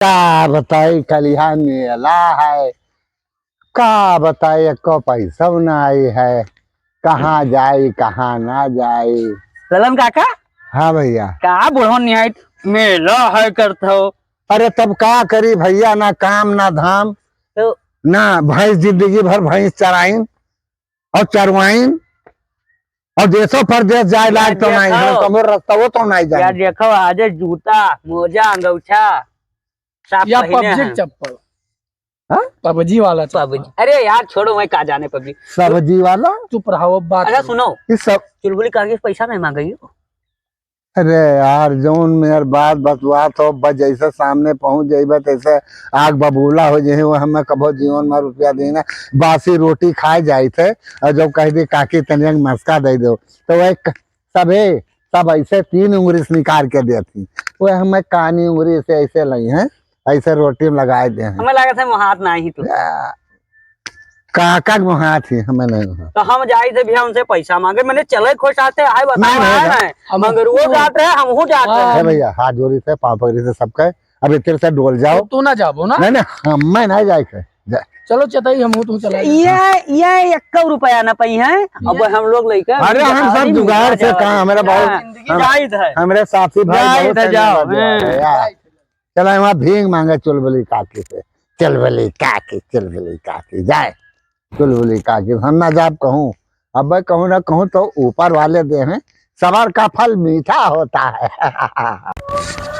का बताई कलिया मेला है। का बताई को पैसा न आई है। कहाँ जाई कहाँ ना जाई। ललन काका हाँ भैया। का बुढ़ो निहाय मेला है करतो। अरे तब का करी भैया, ना काम ना धाम तो ना भैंस, जिंदगी भर भैंस चराइन और चरवाइन और देशों परदेश जाए लायक तो नहीं है। कमर रास्ता वो तो नहीं यार जाए। देखो आज जूता मोजा अंगूठा सब या पहने पबजी हैं। चप्पल, हाँ? पबजी वाला चप्पल। पबजी अरे यार छोड़ो, मैं का जाने पबजी। सब्जी वाला चुप रहो, बात अच्छा करो। सुनो, ये सब। चुलबुली कागज पैसा नहीं मांगी। अरे यार जोन मेर बात बतवा तो बस जैसे सामने पहुंच जाइबे तैसे आग बबूला हो जाए। वो हमें कभो जीवन में रुपया देना बासी रोटी खाए जाए थे। और जब कह दी काकी तनिया मस्का दे दो तो वह सब ऐसे 3 उंगली से निकाल के देती। वो हमें कानी उंगली से ऐसे ली है, ऐसे रोटी में लगाए दे हैं। हमें लगा था हाथ ना ही तो काका वहां थी हमें नहीं वहाँ। तो हम जाए थे भैया उनसे पैसा मांगे। मैंने चले खुश आते आए नहीं बताओ रहेगा। है मगर वो जाते हैं हम जाते है हैं। भैया, हाथ जोड़ी से पाँव पकड़ी से सबके अब तेरे से डोल जाओ। तू ना जाबो ना। नहीं हमें नहीं जाए थे। चलो चतई हम तू चला। ये 1 रुपया ना पई है। अब हम लोग लेके अरे हम सब जुगाड़ से कहा हमारे बहुत हमारे साथी भाई बहुत जाओ। चला वहाँ भीख मांगे चुलबुली काकी से। चुलबुली काकी जाए। चुलबुली काकी हम ना जाब कहूँ। अब मैं कहूँ ना कहूँ तो ऊपर वाले दे हैं, सबर का फल मीठा होता है।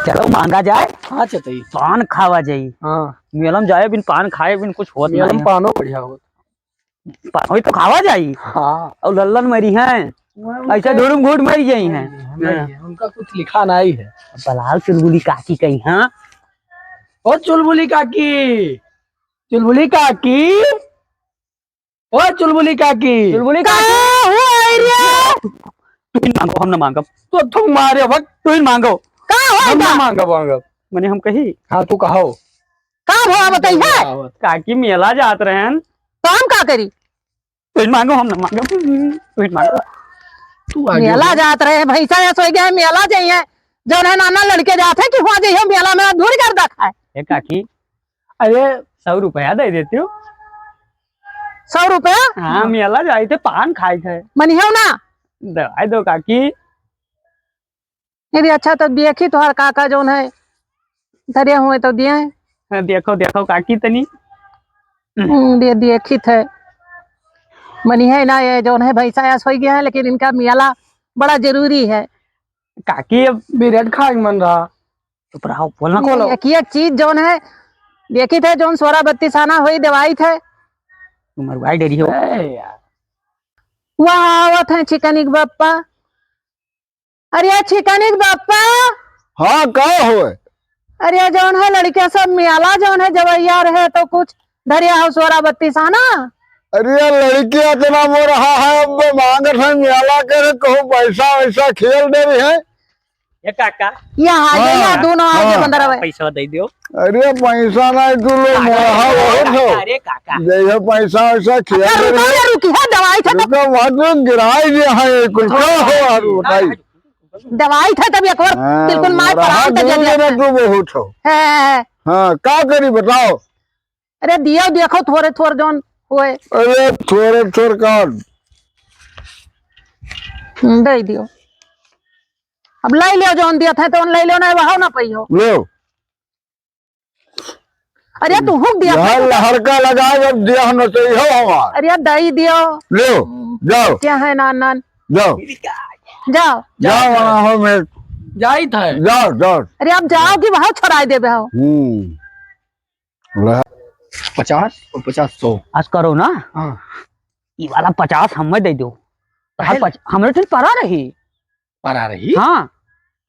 चलो मांगा जाए। हाँ चतई। पान खावा जाई। हाँ मेलम जाए बिन पान खाए बिन कुछ होत मेलम नहीं। पानो बढ़िया हो। पान तो खावा जाई। हाँ और लल्लन मरी है ऐसा ढूंढ घूट मरी जाई है। उनका कुछ लिखा नहीं है। बलाल चुलबुली काकी कही। हाँ ओ चुलबुली काकी, चुलबुली काकी, ओ चुलबुली काकी। चुलबुली काकी तू ही मांगो, हम ना मांगब। तो तुम मारे वक्त तू ही मांगो। हम ना मांगब। मैंने हम कही हाँ तू कहो। का भवा बताइए। काकी मेला जात रहे हैं तो हम का करी। तू ही मांगो, हम ना मांगब। तू ही मांगो। तू आगे मेला जात रहे भैंसा या सोई गए मेला जाइए। जो है नाना लड़के जाते कि वहाँ जाइए मेला में दूर कर रखा है। ए काकी अरे 100 रुपया दे देती हो। 100 रुपया हाँ मेला जाए थे पान खाए थे। मनियो ना। दवाई दो काकी। यदि अच्छा तो देखी तुहार काका जो है धरे हुए तो दिए। देखो देखो काकी तनी दे देखी थे मनी है ना। ये जो है भैंसा या सोई गया है, लेकिन इनका मेला बड़ा जरूरी है। काकी अब बिरेड खा मन रहा। चुप रहो, बोलना खोलो। एक चीज जो है देखी थे जो 16-32 आना हुई दवाई थे। तुम मरवाई डेरी हो। वहाँ आवत है चिकनिक बाप्पा। अरे चिकनिक बाप्पा। हाँ का हो। अरे जौन है लड़के सब मेला जौन है जवैया रहे तो कुछ धरिया हो 16-32 आना। अरे लड़की इतना वो रहा है, अब मांग रहे मेला करे कहूँ पैसा वैसा खेल दे रही है। ये काका यहाँ आ जाइए दोनों आगे हाँ। बंदर रहे। पैसा दे दियो। अरे पैसा नहीं तू लोग मोहा बहुत हो। अरे काका जैसे पैसा वैसा खेल दे रही है। रुकी है दवाई था रुको मत गिराई दे है कुछ हो रुकाई। दवाई था तब एक बार बिल्कुल मार पड़ा तू बहुत हो। है। हाँ का करी बताओ। अरे दियो देखो थोड़े थोड़े जोन हुए अरे थोड़े थोड़े का दे दियो। अब ले लियो जोन दिया था तो ले लियो ना बहाओ ना पई हो। लो अरे तू हुक दिया था लहरका लगा जब दिया न चाहिए हो हमार। अरे दही दियो। लो जाओ क्या है नान जाओ जाओ जाओ वहाँ हो मैं जाई था। जाओ जाओ। अरे अब जाओ कि वहां छोड़ा दे बहाओ। 50 और 50 100। आज करो ना। हाँ ये वाला 50 हमें दे दो। हमरे ठन परा रही। परा रही। हाँ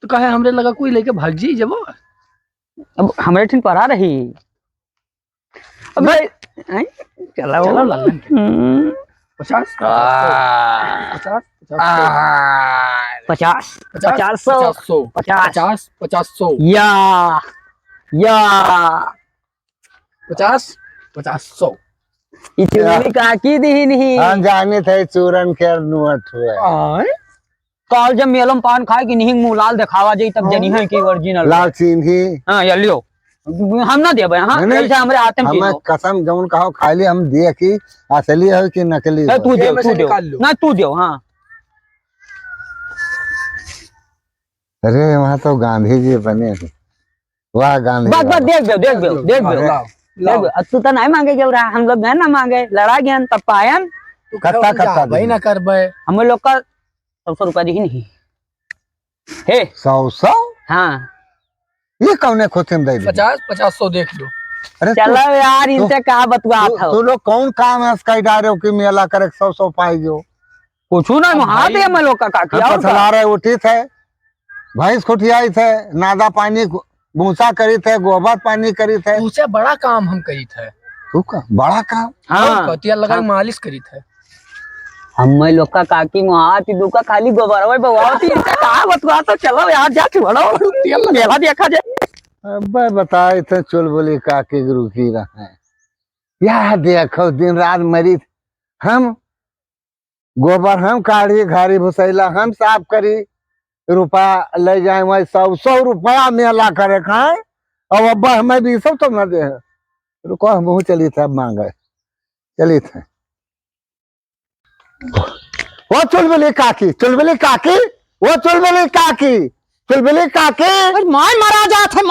तो कहे हमरे लगा कोई लेके भाग जी जब। अब हमरे ठन परा रही। अब चलो चलो लल्लन 50 50 50 50 50 100 या 50 50 100। इतनी काकी दी नहीं। हम जाने थे चूरन के नुअट हुए। कल जब मेलम पान खाए कि नहीं मुंह लाल दिखावा जाई तब जनी है कि ओरिजिनल लाल सिंही। हाँ ये लियो हम ना देबे हां नहीं, पैसा हमरे हाथ में हमें कसम जौन कहो खाली हम दिए कि असली है कि नकली है। तू दे जेब में तू से दे निकाल लो। ना तू दे हां अरे वहाँ तो गांधी जी बने थे, वाह गांधी बस बस बाबा। देख दे लाओ, लाओ। तू तो नहीं मांगे जब रहा हम लोग ना मांगे लड़ा गया तब पायन तू कत्ता कत्ता भाई ना कर बे। हम लोग का 100 रुपया दी नहीं हे 100 हाँ ये कौने खोते में दे दी? 50 100 देख लो। अरे चलो यार इनसे कहा बतवा था तू लोग कौन काम है इसका डारे हो कि मेला करे 100 पाई जो पूछू ना वहां पे हम लोग का काकी और चला रहे उठी थे भैंस खुटियाई थे नादा पानी भूसा करी थे गोबर पानी करी थे। तुझसे बड़ा काम हम करी थे। तू का बड़ा काम हाँ कतिया लगा मालिश करी थे। हम लोग का काकी वहां थी दुका खाली गोबर और बवाती इनसे कहा बतवा तो चलो यार जा छोड़ो मेला देखा जाए। अब बताए थे चुलबुली काकी रुकी रहे यार देखो दिन रात मरी हम गोबर हम काढ़ी घाड़ी भुसैला हम साफ करी रुपया ले जाए वही 100 रुपया मेला करे खाए अब अब्बा हमें भी सब तो न दे रुको हम चली थे अब मांगे चली थे वो चुलबुली काकी वो चुलबुली काकी माय मारा जात है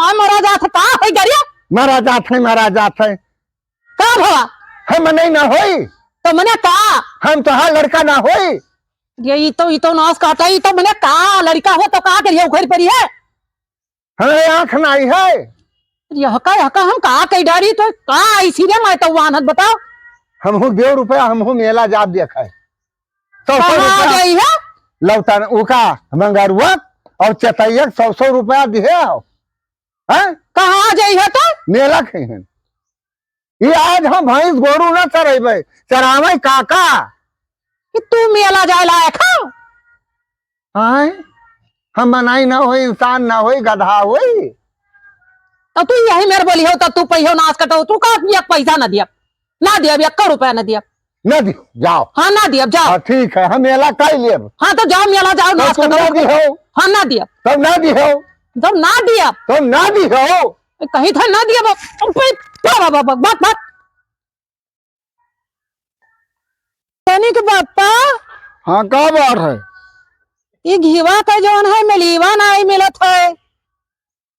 का है गरिया मारा जात है का भवा हम नहीं ना होई तो मने का हम तो हाँ लड़का ना होई ये तो नाश काटा ये तो मने का लड़का हो तो का करियो घर पर है हमें आँख नहीं है यह का हम का कई डारी तो का इसीलिए मैं तो वाहन बताओ हम हो 2 रुपया हम हो मेला जाब देखा है 100 कहाँ रुपया गई है लौटा उका मंगरुआ और चतैया 100 रुपया दिए आओ हैं कहाँ गई है तो मेला खेहन ये आज हम भैंस गोरू ना चरेबे चरावे काका कि तू मेला जाए लायक हो आए हम बनाई ना हो इंसान ना हो गधा होई तो तू यही मेरे बोली हो तो तू पहियो नाश कटो तू का पैसा न दिया 1 रुपया न दिया न दी जाओ हाँ ना दिया जाओ हाँ ठीक है हम मेला कर लेब हाँ तो जाओ मेला जाओ नाश तुम ना दी कटो हो हाँ ना दिया तब ना दी हो जब ना दिया तुम ना दी हो कहीं था ना दिया बात के बापा हाँ का बात है ये घीवा का जौन है मिलीवा नहीं मिलत है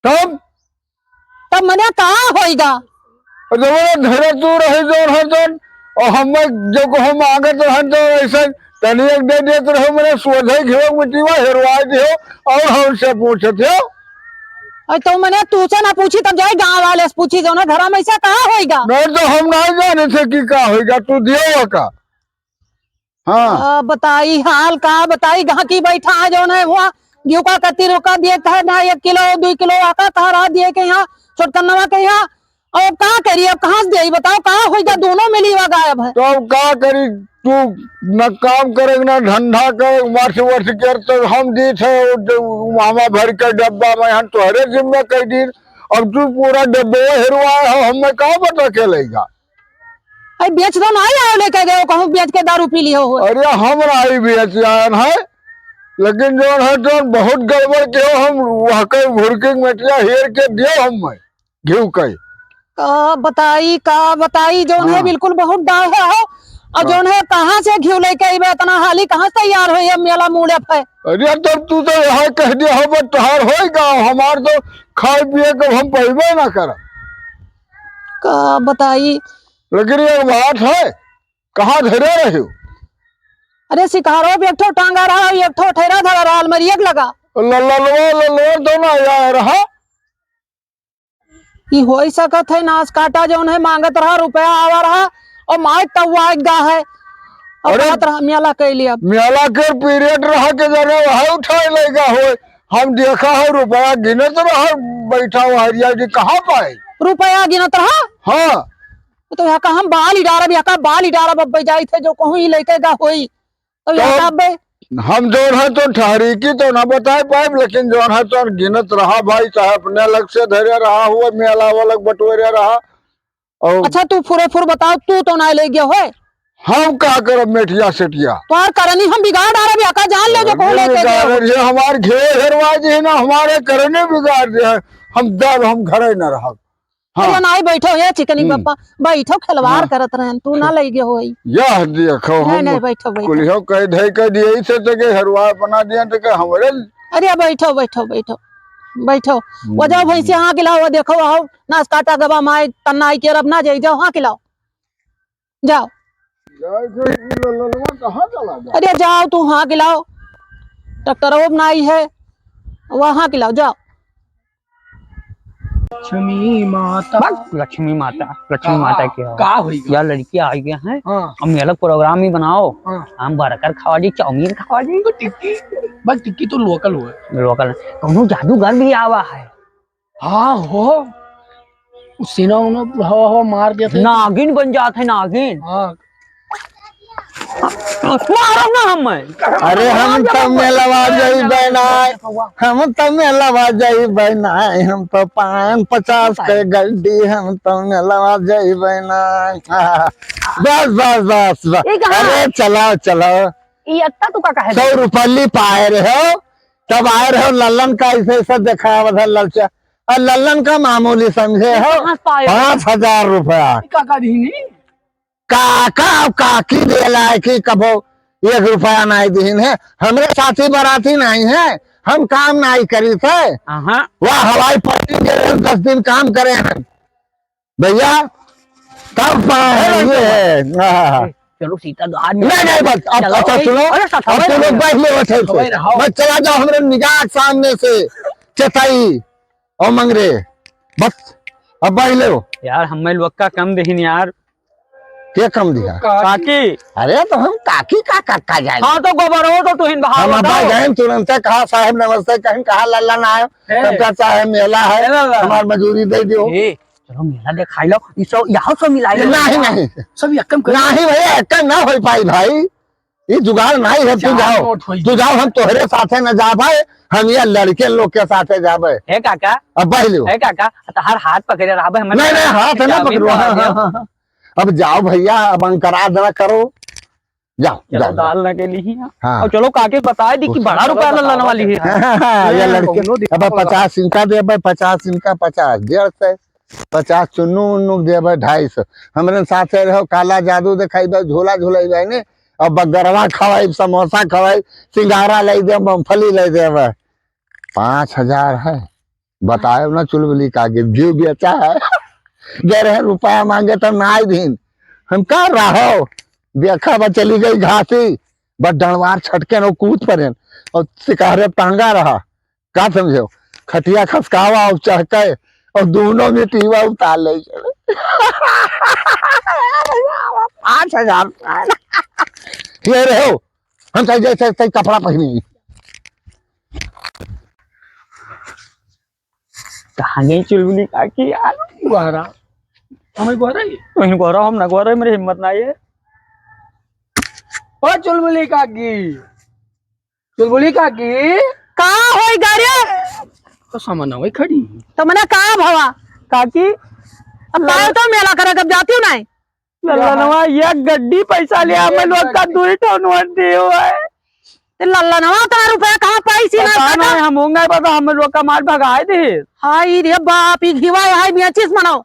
तब तब मने कहा होएगा धरे तू रही जोन है जोन और हम जो को हम आगे तो हम तो ऐसे तनिक दे देते रहो मैंने सोधे घेव मिट्टीवा हेरवा दियो और हमसे पूछते हो तो मैंने तुझसे ना पूछी तब जाए गांव वाले से पूछी जो ना घर में ऐसा कहा होएगा नहीं तो हम नहीं जाने थे कि का होगा तू दियो का हाँ बताई हाल का बताई गहा की बैठा है जो है वहाँ गेहूं का कत्ती रोका दिए कहा ना 1 किलो 2 किलो आका तहरा दिए के यहाँ छोटकन्नवा के यहाँ और कहा करी अब कहाँ से दे बताओ कहाँ होएगा दोनों मिली हुआ गायब है तो अब का करी तू न काम करेग ना धंधा करे वर्ष कर तो हम दी थे मामा भर के डब्बा में हम तोहरे जिम्मे कई दिन अब तू पूरा डब्बे हेरवाए हो हमें कहा पता चलेगा अरे बेच दो ना आयो लेके गए कहूँ बेच के दारू पी लियो हो अरे हम राई बेच आयन है लेकिन जो है तो बहुत गड़बड़ के हो हम वह के भुरकिंग मटिया हेर के दियो हम घिव कई का बताई जो है बिल्कुल बहुत डाल है हो और जो है कहाँ से घी लेके अबे इतना हाली कहाँ से तैयार हो मेला मूड़े पे अरे तब तू तो यहाँ कह दिया हो तोहार होगा हमार तो खाए पिए के हम पहबे ना कर का बताई लेकिन एक बात है कहाँ धरे रहे हो अरे शिकारो भी एक ठो टांगा रहा एक ठो ठहरा धरा रहा अलमरिया लगा लल्लवा तो ना आया रहा ये हो ही सकत है नाश काटा जो है मांगत रहा रुपया आवा रहा और माय तवा गा है और अरे बात रहा मेला के लिए मेला के पीरियड रहा के जरा वहाँ उठाए लेगा हो हम देखा है रुपया गिनत रहा बैठा हुआ हरिया जी कहाँ पाए रुपया गिनत रहा हाँ तो यहाँ का हम बाल ही डारब यहाँ का बाल ही डारब अब जाई थे जो कहूँ ही लेके गा होई तो यहाँ का हम जो है तो ठहरी की तो ना बता पाए लेकिन जो है तो गिनत रहा भाई चाहे अपने अलग से धरे रहा हुआ मेला अलग बटोरे रहा और अच्छा तू फुर बताओ तू तो ना ले गया हो हम का करब मेठिया सेठिया तोहार करनी हम बिगाड़ डारब यहाँ का जान ले जो कहूँ लेके गए हमारे घेर हेरवा जी ना हमारे करने बिगाड़ दे हम दब हम घरे न रह हाँ। अरे नहीं बैठो ये चिकनी पप्पा बैठो खिलवाड़ करत रहन तू ना लई गयो होई यह देखो नहीं हम नहीं बैठो बैठो कुलियो कह दे कह दिए से तो के हरवा बना दिया तो के हमरे अरे बैठो बैठो बैठो बैठो वो जाओ भैंसी हाँ खिलाओ वो देखो आओ नाश काटा गवा माए तन्ना के रब ना जाई जाओ हाँ खिलाओ जाओ कहाँ चला गया? अरे जाओ तू हाँ खिलाओ डॉक्टर ओब नाई है वहाँ खिलाओ जाओ लक्ष्मी माता लक्ष्मी माता की हो। का हुई यार लड़की आ गया है हाँ हम अलग प्रोग्राम ही बनाओ हाँ हम बर्गर खावा जी चाउमीन खावा जी तो टिक्की बस टिक्की तो लोकल हुआ लोकल कहूँ जादूगर भी आवा है हाँ हो सीना उन्होंने हवा हवा मार दिया था नागिन बन जाते नागिन हाँ मारो ना हम अरे हम तो मेलवा जाई बनाए हम तो मेलवा जाई बनाए हम तो 50 के गड्डी हम तो मेलवा जाई बनाए बस बस बस बस ये कहाँ? अरे चलाओ चलाओ ये अत्ता तू का कहे 100 रुपये पाए रहे हो तब आए रहे हो लल्लन का ऐसे ऐसा दिखाया था ललचा और लल्लन का मामूली समझे हो कहाँ पाए हो? 5000 रुपया काका दी नहीं काका अब काकी देला है कि कबो 1 रुपया नहीं दीन है हमरे साथी बराती नहीं है हम काम नहीं करी थे हाँ वह हवाई पट्टी के 10 दिन काम करे हैं भैया तब पाएंगे हाँ। चलो सीता द्वार नहीं नहीं बस अब चलो, अच्छा सुनो अरे अब सतावे तुम लोग बैठ लो बैठे सतावे रहो। बस चला जाओ हमारे निगाह के सामने से चताई और मंगरे बस अब बैठ लो यार हमें लोग का कम देहिन यार क्या कम दिया काकी अरे तो हम काकी का काका जाए हाँ तो गोबर हो तो तुहिन हम बहाव अब्बा गए तुरंत कहा साहब नमस्ते कहीं कहा लल्लन आयो तब कहता है मेला है हमारी मजूरी दे दियो चलो मेला दिखाई लो इसो यहाँ से मिलाई नहीं नहीं सब यकम कर नहीं भैया एक ना हो पाई भाई ये जुगाड़ नहीं है तू जाओ हम तोहरे साथे न जा पाए हम ये लड़के लोग के साथे जाबे है काका अब बह लो है काका हर हाथ पकड़े रहा भाई नहीं नहीं हाथ ना पकड़ो अब जाओ भैया अब अंकरा देना करो जाओ चलो जाओ डालने के लिए हाँ। और चलो काके बताए दी कि बड़ा रुपया लाने वाली है ये लड़के अब 50 इनका दे 50 इनका 50 150 50 चुन्नू उन्नू दे 250 हमारे साथे रहो काला जादू दिखाई झोला झोलाई ने और बगरवा खवाई समोसा खवाई सिंगारा ले दे मूंगफली ले दे 5000 है बताए ना चुलबुली का घी भी अच्छा है दे रहे रुपया मांगे तो ना दिन हम कर रहो देखा बा चली गई घासी बस डंडवार छटके न कूद पड़े और शिकारे टांगा रहा का समझो खटिया खसकावा और चहके और दोनों में टीवा उतार ले 5000 ये रहो हम सही जैसे सही कपड़ा पहनी कहाँ गई चुलबुली काकी यार गुहारा हमें गुहारा ही तुहिन गोरा हम ना गोरा मेरी हिम्मत ना है ओ चुलबुली काकी चुलबुली काकी का होई गाड़िया तो सामान हुई खड़ी तो मने का भवा काकी अब काय तो मेला करे कब जाती हूँ नहीं लल्लनवा ये गड्डी पैसा लिया हमें लोग का 2 टन नोट दिए हुआ है ते लल्ला नवा का रुपया कहाँ पैसी ना पता काटा नहीं हम होंगे पता हमें लोग का माल भगाए थे हाय रे बाप ई घिवा हाय बेचिस मनाओ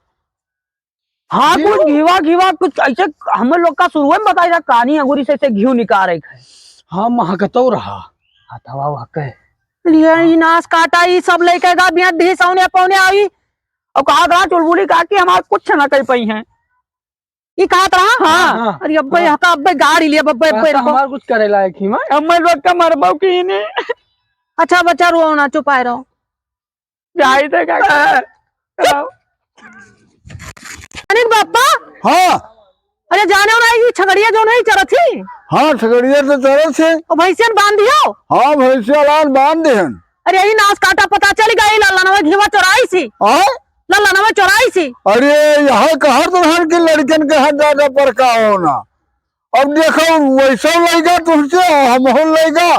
हाँ कुछ घीवा कुछ ऐसे हम लोग का शुरू में बताई था कहानी अंगूरी से घी निकाल रही है हाँ महकतो रहा हथवा वाकई ये नाश काटा ई सब लेके गा बिया धी सौने पौने आई और कहा चुलबुली कहा कि हमारे कुछ न कर पाई हैं ई कहा रहा हाँ। अरे अब्बे हका अब्बे गाड़ी लिए अब्बे अब्बे रखो हमार कुछ करे लायक ही मैं हमें लोग का मरबो की नहीं अच्छा बच्चा रो ना चुपाए रहो जाई थे क्या अनिल बापा हाँ अरे जाने ना ये छगड़िया जो नहीं चरत थी हाँ ठगड़िया तो तरह से और भैंसियन बांध दियो हाँ भैंसिया लाल बांध देहन अरे यही नाश काटा पता चल गई लल्ला नवा घिवा चोराई सी लल्ला नवा चोराई सी अरे यहाँ कहा तो हर के लड़कन के हाथ ज्यादा पर का होना अब देखो वैसा लेगा तुमसे हम हो लेगा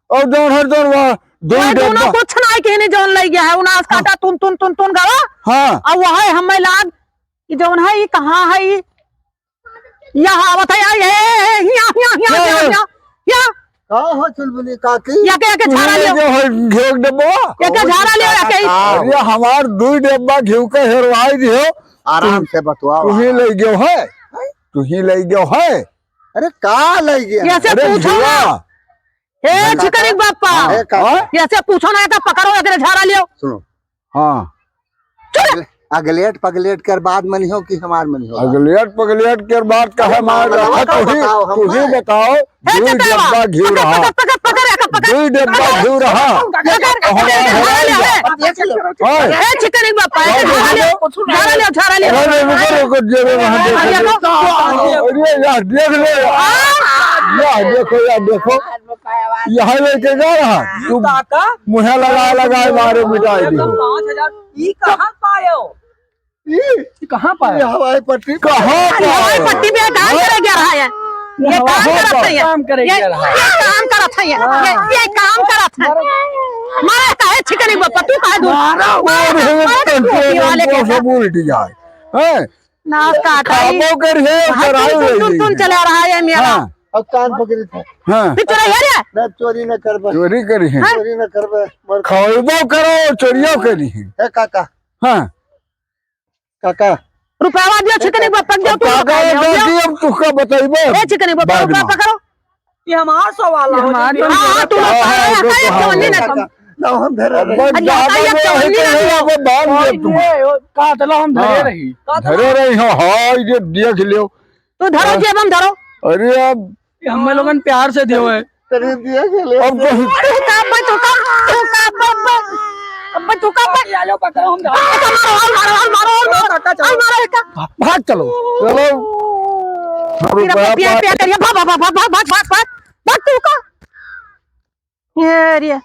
और जौन हर जौन वह दोनों कुछ नहीं कहने जौन लग गया है नाश काटा तुन गवा हाँ अब वह है हमें लाग ये जौन है ये कहाँ है ये यहाँ आवत है का हो चुलबुली काकी या के झाड़ा लियो जो है घेर डब्बा या के झाड़ा लियो या के अरे हमार 2 डब्बा घिउ के हेरवाई दियो आराम से बतवा तू ही ले गयो है तू ही ले गयो है अरे का लग गया ऐसे अरे पूछो ना घिउआ ए चिकन बापा ए, काका ऐसे पूछो ना तो पकड़ो या झाड़ा लियो सुनो हाँ अगलेट पगलेट कर बाद मनी हो कि हमार मनी हो पगलेट के बाद कहे मार रहा तू ही बताओ 2 डब्बा घिउ रहा पकड़ पकड़ या पकड़ 2 डब्बा घिउ रहा ए चिकन बापा झाड़ा लियो झाड़ा लियो अरे रुको जेबे वहां अरे यार देख ले यार देखो यहाँ लेके जा रहा तू मुँह लगा मारे मिटाई दी कहाँ पाया हवाई पट्टी कहाँ हवाई पट्टी पे काम करे क्या रहा है ये काम करत है काम करे ये क्या रहा है? काम करत है ये काम करत है मारे काहे चिकन बापा तू काहे दूर सब उल्ट जाए हैं नाक काटाई खाबो कर है कराई तुम चला रहा है मेरा अब कान पकड़ी था हाँ तू चला यार न चोरी न करबे चोरी करी है चोरी न करबे खाबो करो चोरियो करी है ए काका हाँ काका रुपया दियो चिकन बापा दियो तू अब तुका बताइबो ए चिकन बापा बाद में। रुपया पकड़ो ये हमारा सवाल है हां तू चोरी न कर ना हम धरे बस ज्यादा ये में चोरी है नहीं तो वो बांध दे तुम कहा चलो हम धरे हाँ। रही धरे रही हो हाँ ये देख लियो तू धरो जेब हम धरो अरे अब हम लोगन प्यार से दियो है तेरे दिया गेले अब तो तू का लो पकड़ो हम मारो भाग चलो चलो भाग तू का ये रे